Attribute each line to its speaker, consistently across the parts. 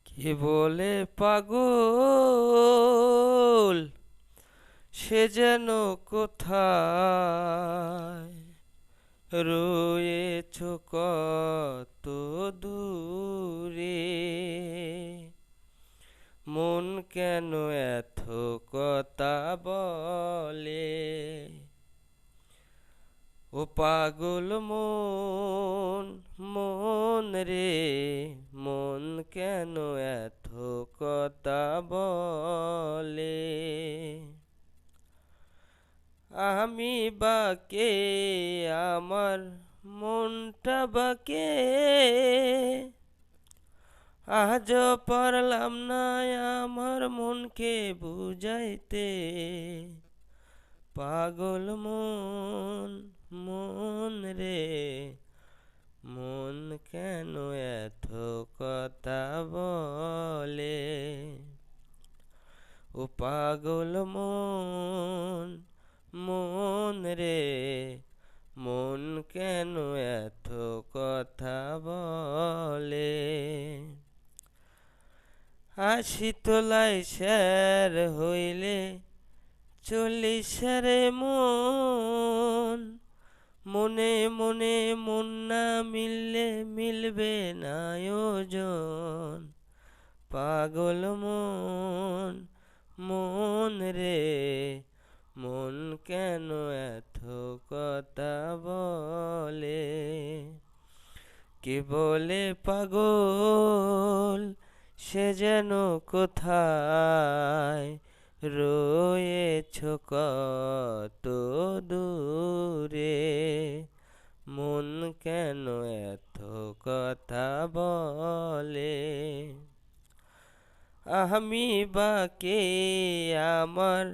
Speaker 1: কে বলে পাগল সে যেন কোথায় রয়েছ কত দূরে। মন কেন এত কথা বলে, ও পাগল মন মন রে, মন কেন এত কথা বলে। আমি বাকে আমার মনটা বাকে, আজ পারলাম না আমার মনকে বুঝাইতে। পাগল মন মন রে, মন কেন এত কথা বলে। ও পাগল মন মন রে, মন কেন এত কথা বলে। হাসি তোলাই স্যার হইলে চল্লিশ রে মন, মনে মনে মন না মিললে মিলবে না ওজন। পাগল মন মন রে, মন কেন এত কথা বলে। কে বলে পাগল সে যেন কোথায় রয়েছ কত দূরে। মন কেন এত কথা বলে। আমি বাকে আমার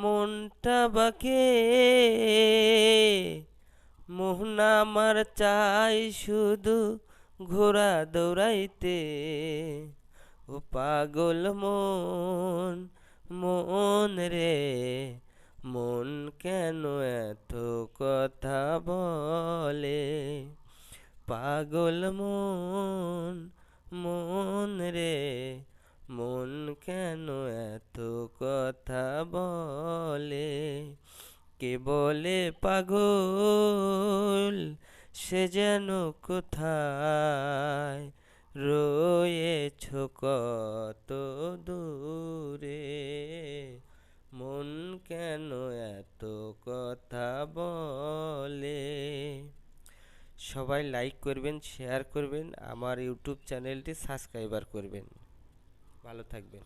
Speaker 1: মনটা বাকে, মোহন আমার চাই শুধু ঘোড়া দৌড়াইতে। ও পাগল মন মন রে, মন কেন এত কথা বলে। পাগল মন মন রে, মন কেন এত কথা বলে। কে বলে পাগল সে যেন কোথায় রয়েছ কত দূরে। মন কেন এত কথা বলে। সবাই লাইক করবেন, শেয়ার করবেন, আমার ইউটিউব চ্যানেলটি সাবস্ক্রাইবার করবেন। ভালো থাকবেন।